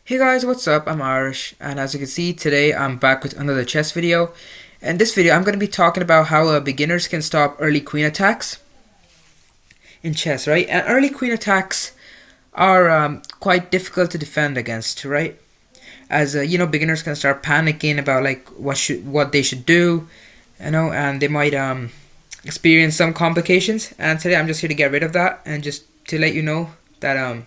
Hey guys, what's up? I'm Irish, and as you can see, today I'm back with another chess video. In this video, I'm going to be talking about how beginners can stop early queen attacks in chess, right? And early queen attacks are quite difficult to defend against, right? As beginners can start panicking about like what they should do, and they might experience some complications. And today, I'm just here to get rid of that and just to let you know that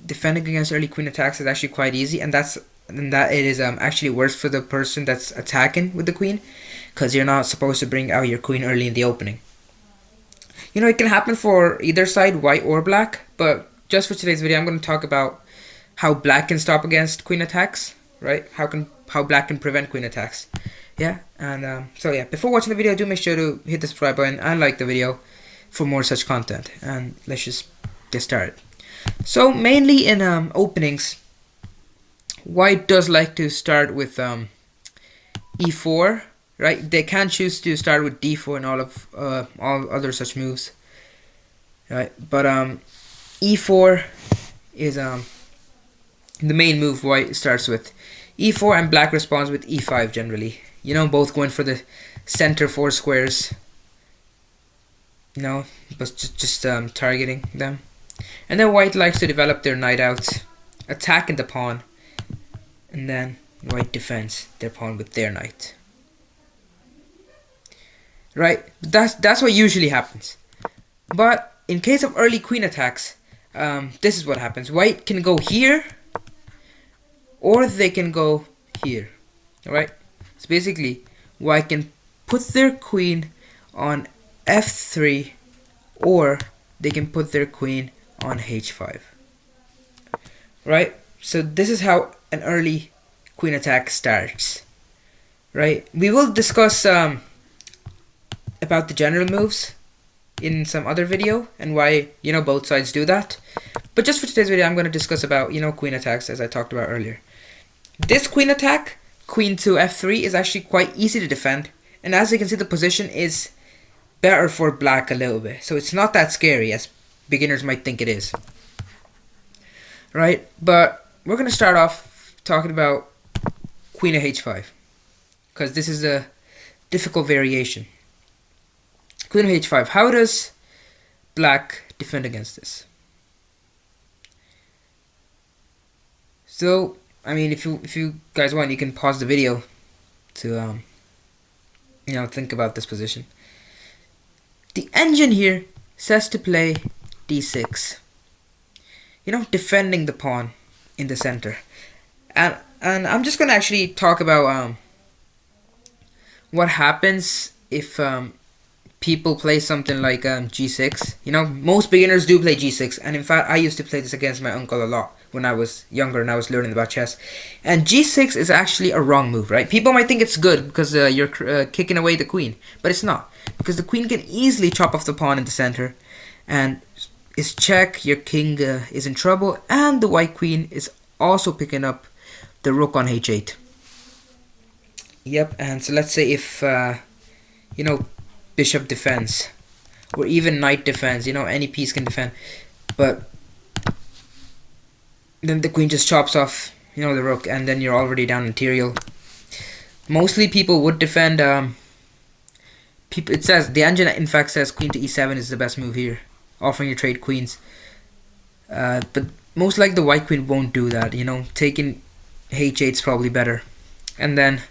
defending against early queen attacks is actually quite easy, and that it is actually worse for the person that's attacking with the queen, because you're not supposed to bring out your queen early in the opening. It can happen for either side, white or black, but just for today's video, I'm going to talk about how black can stop against queen attacks, right? How black can prevent queen attacks. Yeah, and before watching the video, do make sure to hit the subscribe button and like the video for more such content. And let's just get started. So mainly in openings, white does like to start with e4, right? They can choose to start with d4 and all other such moves, right? But e4 is the main move white starts with. E4 and black responds with e5 generally. Both going for the center four squares. But just targeting them. And then white likes to develop their knight out, attacking the pawn, and then white defends their pawn with their knight. Right, that's what usually happens. But in case of early queen attacks, this is what happens. White can go here, or they can go here. Alright, so basically, white can put their queen on f3, or they can put their queen on h5. Right? So this is how an early queen attack starts. Right? We will discuss about the general moves in some other video and why both sides do that. But just for today's video, I'm going to discuss about queen attacks as I talked about earlier. This queen attack, queen to f3, is actually quite easy to defend, and as you can see, the position is better for black a little bit, so it's not that scary as beginners might think it is. Right, but we're going to start off talking about queen of h5, because this is a difficult variation. Queen of h5, how does black defend against this? So, I mean, if you guys want, you can pause the video to think about this position. The engine here says to play d6. Defending the pawn in the center. And I'm just gonna actually talk about what happens if people play something like g6. Most beginners do play g6, and in fact I used to play this against my uncle a lot when I was younger and I was learning about chess. And g6 is actually a wrong move, right? People might think it's good because you're kicking away the queen, but it's not, because the queen can easily chop off the pawn in the center, and it's check, your king is in trouble, and the white queen is also picking up the rook on h8. Yep, and so let's say if bishop defends, or even knight defends, any piece can defend, but then the queen just chops off the rook, and then you're already down material. Mostly people would defend it says the engine in fact says queen to e7 is the best move here, offering you trade queens, but most like the white queen won't do that. Taking h8 is probably better, and then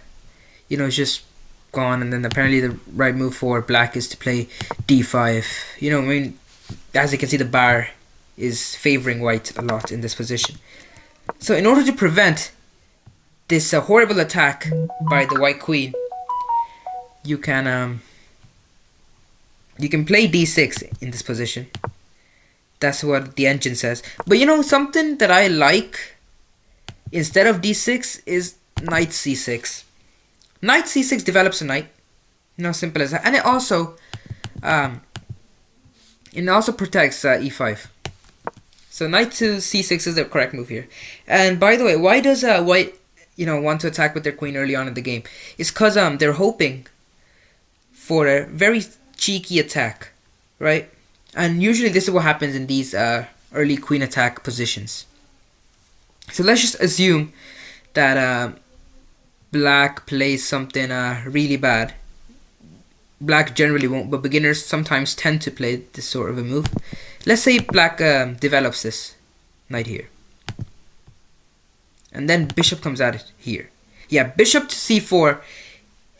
it's just gone. And then apparently the right move for black is to play d5. I mean, as you can see, the bar is favoring white a lot in this position. So in order to prevent this horrible attack by the white queen, you can play d6 in this position. That's what the engine says. But something that I like instead of d6 is knight c6. Knight c6 develops a knight. Simple as that. And it also protects e5. So knight to c6 is the correct move here. And by the way, why does white want to attack with their queen early on in the game? It's because they're hoping for a very cheeky attack, right? And usually this is what happens in these early queen attack positions. So let's just assume that black plays something really bad. Black generally won't, but beginners sometimes tend to play this sort of a move. Let's say black develops this knight here. And then bishop comes at it here. Yeah, bishop to c4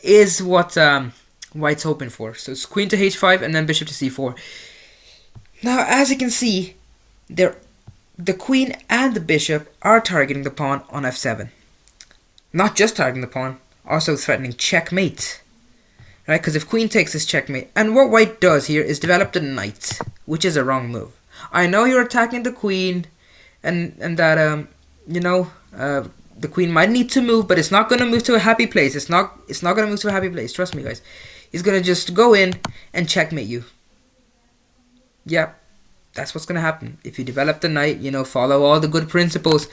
is what white's hoping for. So it's queen to h5 and then bishop to c4. Now, as you can see, the queen and the bishop are targeting the pawn on f7. Not just targeting the pawn, also threatening checkmate. Right, because if queen takes this checkmate, and what white does here is develop the knight, which is a wrong move. I know you're attacking the queen, and that the queen might need to move, but it's not gonna move to a happy place. It's not gonna move to a happy place. Trust me, guys. He's gonna just go in and checkmate you. Yep, that's what's gonna happen if you develop the knight. Follow all the good principles.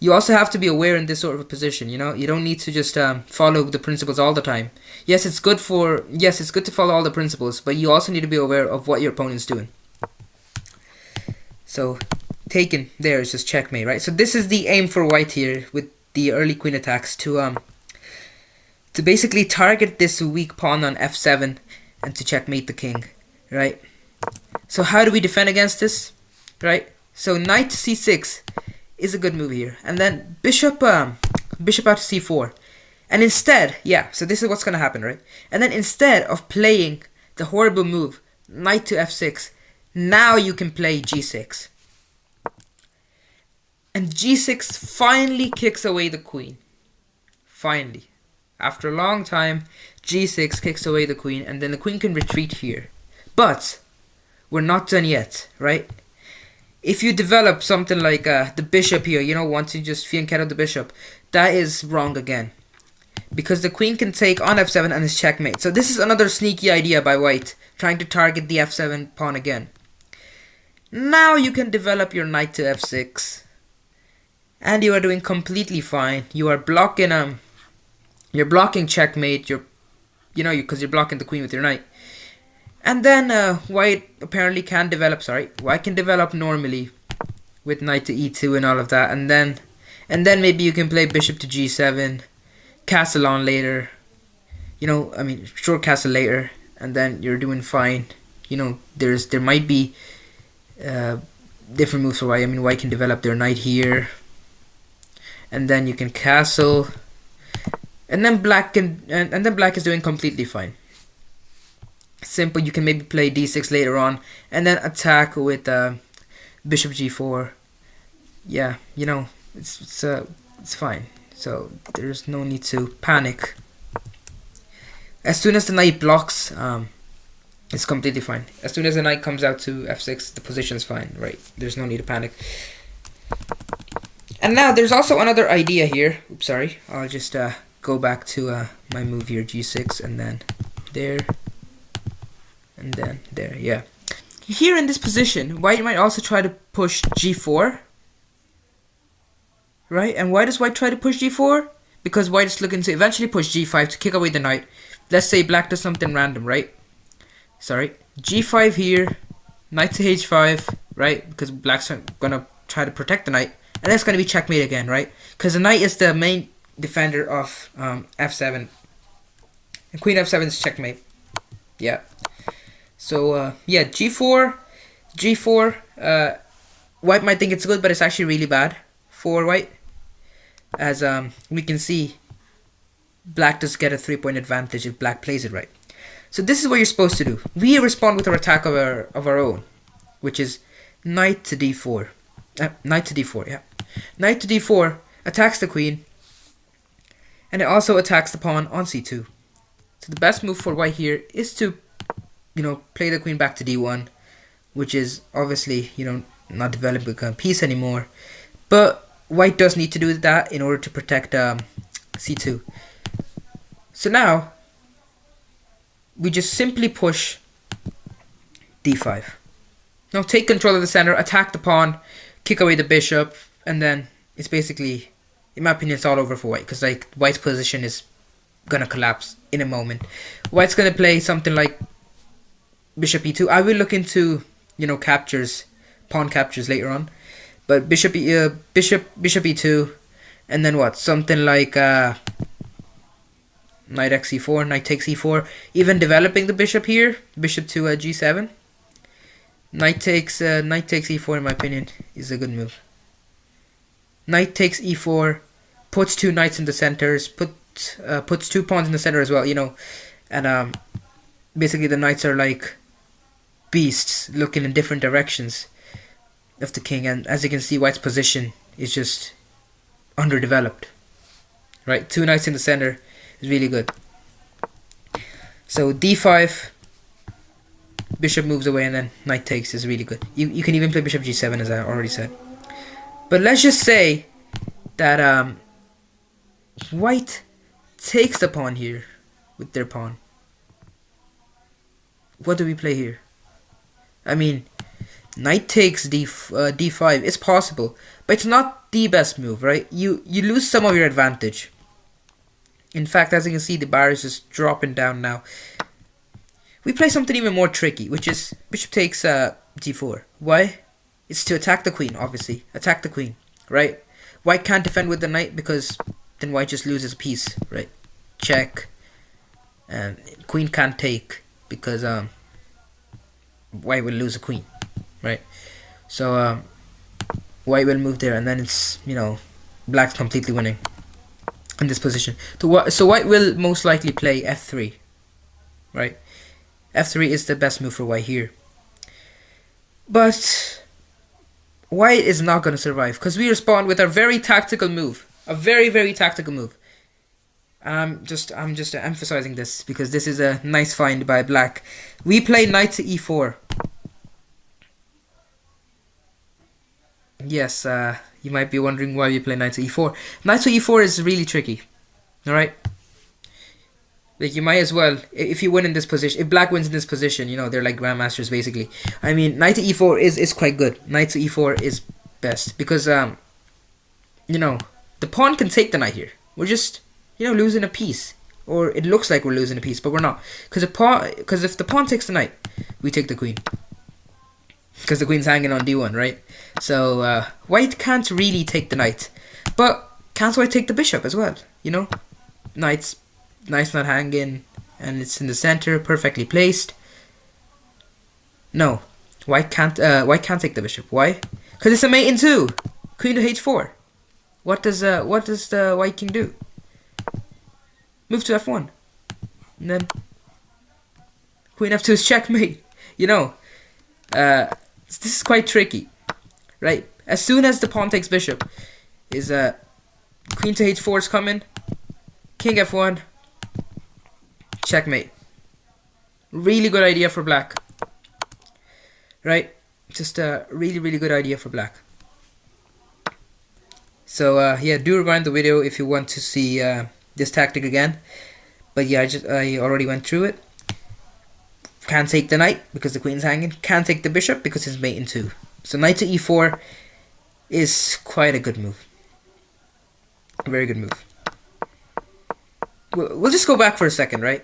You also have to be aware in this sort of a position. You don't need to just follow the principles all the time. Yes, it's good to follow all the principles, but you also need to be aware of what your opponent's doing. So, taken there is just checkmate, right? So this is the aim for white here with the early queen attacks to basically target this weak pawn on f7 and to checkmate the king, right? So how do we defend against this, right? So knight to c6 is a good move here, and then bishop out to c4, and instead, so this is what's gonna happen, right? And then instead of playing the horrible move knight to f6, now you can play g6, and g6 finally kicks away the queen. Finally, after a long time, g6 kicks away the queen, and then the queen can retreat here. But we're not done yet, right? If you develop something like the bishop here, once you just fianchetto the bishop, that is wrong again. Because the queen can take on f7 and it's checkmate. So this is another sneaky idea by white, trying to target the f7 pawn again. Now you can develop your knight to f6. And you are doing completely fine. You are blocking you're blocking checkmate, because you're blocking the queen with your knight. And then white apparently can develop, white can develop normally with knight to e2 and all of that, and then maybe you can play bishop to g7, castle on later, short castle later, and then you're doing fine. There might be different moves for white. White can develop their knight here, and then you can castle, and then black is doing completely fine. Simple. You can maybe play d6 later on, and then attack with bishop g4. Yeah, it's fine. So there's no need to panic. As soon as the knight blocks, it's completely fine. As soon as the knight comes out to f6, the position's fine, right? There's no need to panic. And now there's also another idea here. Oops, sorry. I'll just go back to my move here, g6, and then there. And then there, yeah. Here in this position, white might also try to push g4. Right? And why does white try to push g4? Because white is looking to eventually push g5 to kick away the knight. Let's say black does something random, right? G5 here, knight to h5, right? Because black's gonna try to protect the knight. And that's gonna be checkmate again, right? Because the knight is the main defender of f7. And queen f7 is checkmate. Yeah. So, g4, white might think it's good, but it's actually really bad for white. As we can see, black does get a 3-point advantage if black plays it right. So this is what you're supposed to do. We respond with our attack of our own, which is knight to d4. Knight to d4, yeah. Knight to d4 attacks the queen, and it also attacks the pawn on c2. So the best move for white here is to play the queen back to d1, which is obviously, not developing a piece anymore. But white does need to do that in order to protect c2. So now, we just simply push d5. Now take control of the center, attack the pawn, kick away the bishop, and then it's basically, in my opinion, it's all over for white. Because white's position is gonna collapse in a moment. White's gonna play something like bishop e2. I will look into, captures, pawn captures later on. But bishop e2, and then what? Something like knight x e4, knight takes e4. Even developing the bishop here, bishop to g7. Knight takes e4 in my opinion is a good move. Knight takes e4, puts two knights in the centers, puts two pawns in the center as well, you know, and basically the knights are like beasts looking in different directions of the king, and as you can see, white's position is just underdeveloped. Right, two knights in the center is really good. So d5, bishop moves away, and then knight takes is really good. You can even play bishop g7 as I already said. But let's just say that white takes the pawn here with their pawn. What do we play here? I mean, knight takes d5 is possible, but it's not the best move, right? You lose some of your advantage. In fact, as you can see, the bar is just dropping down now. We play something even more tricky, which is bishop takes d4. Why? It's to attack the queen, obviously. Attack the queen, right? White can't defend with the knight because then white just loses a piece, right? Check. And queen can't take because white will lose a queen, right? So white will move there, and then it's, you know, black's completely winning in this position. So white will most likely play f3, right? f3 is the best move for white here. But white is not going to survive because we respond with a very tactical move. A very, very tactical move. I'm just emphasizing this because this is a nice find by black. We play knight to e4. Yes, you might be wondering why we play knight to e4. Knight to e4 is really tricky. Alright? Like, you might as well, if you win in this position, if black wins in this position, you know, they're like grandmasters basically. I mean, knight to e4 is quite good. Knight to e4 is best because, you know, the pawn can take the knight here. We're just, you know, losing a piece. Or it looks like we're losing a piece, but we're not. Because if the pawn takes the knight, we take the queen. Because the queen's hanging on d1, right? So, white can't really take the knight. But, can't white take the bishop as well, you know? Knight's not hanging, and it's in the center, perfectly placed. No, white can't take the bishop. Why? Because it's a mate in 2. Queen to h4. What does the white king do? Move to f1. And then queen f2 is checkmate. You know, this is quite tricky, right? As soon as the pawn takes bishop, is queen to h4 is coming. King f1. Checkmate. Really good idea for black. Right? Just a really, really good idea for black. So, yeah, do rewind the video if you want to see this tactic again. But yeah, I already went through it. Can't take the knight because the queen's hanging. Can't take the bishop because it's mate in 2. So knight to e4 is quite a good move. A very good move. We'll just go back for a second, right?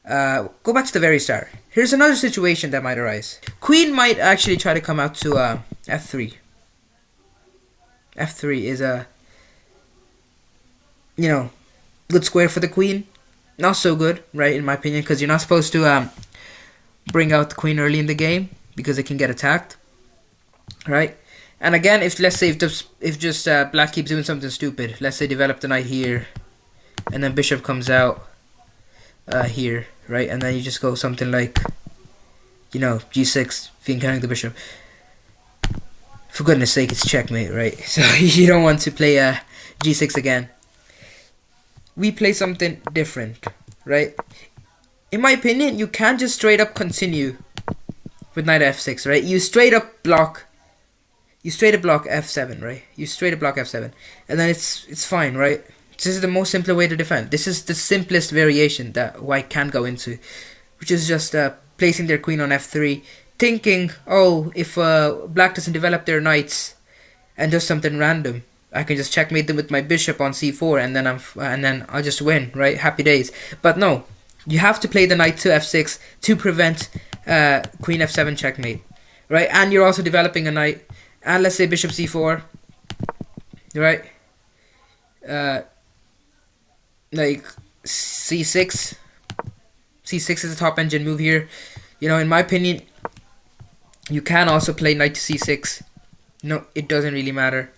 Go back to the very start. Here's another situation that might arise. Queen might actually try to come out to f3. f3 is a, you know, good square for the queen. Not so good, right, in my opinion, because you're not supposed to bring out the queen early in the game because it can get attacked, right? And again, if let's say if black keeps doing something stupid, let's say develop the knight here, and then bishop comes out here, right? And then you just go something like, you know, g6, if you encountering the bishop. For goodness sake, it's checkmate, right? So you don't want to play g6 again. We play something different, right? In my opinion, you can't just straight up continue with knight f6, right? You straight up block f7, right? You straight up block f7, and then it's fine, right? This is the most simple way to defend. This is the simplest variation that white can go into, which is just placing their queen on f3, thinking, oh, if black doesn't develop their knights and does something random, I can just checkmate them with my bishop on c4, and then I'll just win, right? Happy days. But no, you have to play the knight to f6 to prevent queen f7 checkmate, right? And you're also developing a knight, and let's say bishop c4, right? Uh, like c6. C6 is a top engine move here. You know, in my opinion, you can also play knight to c6. No, it doesn't really matter.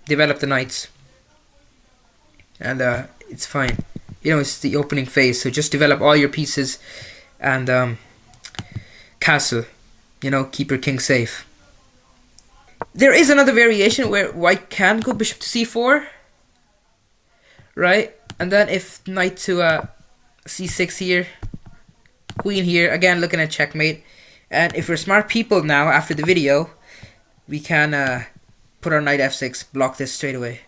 Develop the knights, and it's fine. You know, it's the opening phase, so just develop all your pieces and castle. You know, keep your king safe. There is another variation where white can go bishop to c4, right? And then if knight to c6 here, queen here, again looking at checkmate. And if we're smart people now, after the video, we can put our knight f6, block this straight away.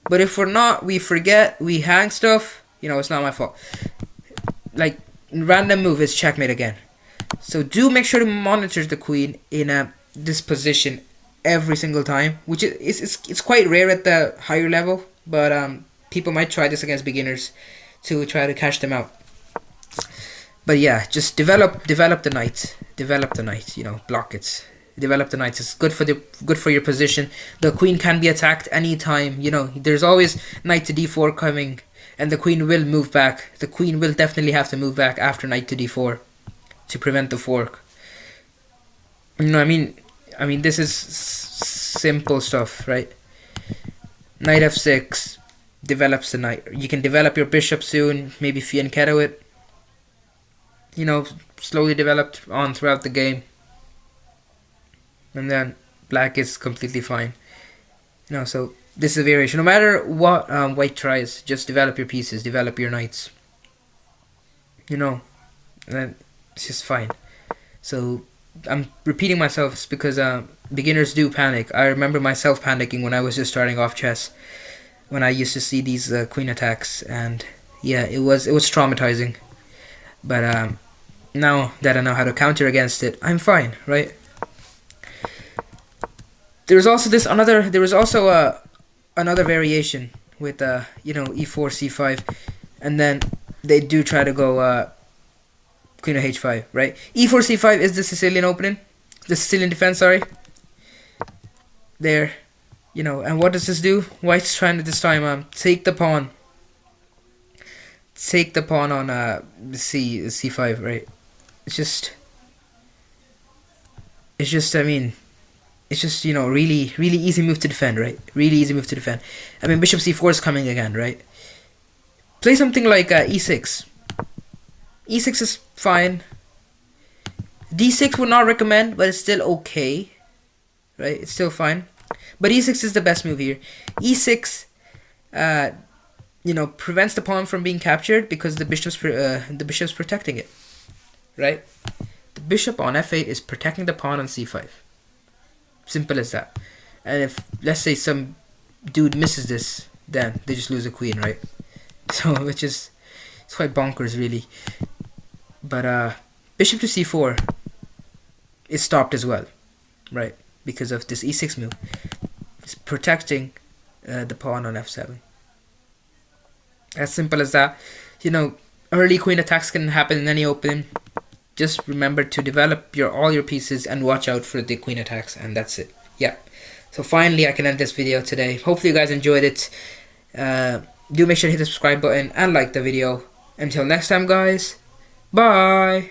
But if we're not, we forget, we hang stuff, you know, it's not my fault. Like, random move is checkmate again. So do make sure to monitor the queen in this position every single time, which is it's quite rare at the higher level, but people might try this against beginners to try to catch them out. But yeah, just develop the knight. Develop the knight, you know, block it. Develop the knights. It's good for your position. The queen can be attacked anytime, you know. There's always knight to d4 coming, and the queen will move back. The queen will definitely have to move back after knight to d4 to prevent the fork. You know, I mean this is simple stuff, right? Knight f6 develops the knight. You can develop your bishop soon, maybe fianchetto it. You know, slowly developed on throughout the game. And then black is completely fine. You know, so this is a variation. No matter what white tries, just develop your pieces, develop your knights. You know, and then it's just fine. So I'm repeating myself. It's because beginners do panic. I remember myself panicking when I was just starting off chess, when I used to see these queen attacks, and yeah, it was traumatizing. But now that I know how to counter against it, I'm fine, right? There was also another variation with you know, e4 c5, and then they do try to go queen of h5, right? e4 c5 is the Sicilian opening, the Sicilian defense, sorry. There, you know, and what does this do? White's trying to this time take the pawn on c5, right? It's just I mean, it's just, you know, really easy move to defend, right? Really easy move to defend. I mean, bishop c4 is coming again, right? Play something like e6. e6 is fine. d6 would not recommend, but it's still okay, right? It's still fine. But e6 is the best move here. e6, you know, prevents the pawn from being captured because the bishop's protecting it, right? The bishop on f8 is protecting the pawn on c5. Simple as that. And if, let's say, some dude misses this, then they just lose a queen, right? So, which is, it's quite bonkers, really. But bishop to c4 is stopped as well, right? Because of this e6 move. It's protecting the pawn on f7. As simple as that. You know, early queen attacks can happen in any opening. Just remember to develop all your pieces and watch out for the queen attacks, and that's it. Yeah. So finally I can end this video today. Hopefully you guys enjoyed it. Do make sure to hit the subscribe button and like the video. Until next time, guys. Bye.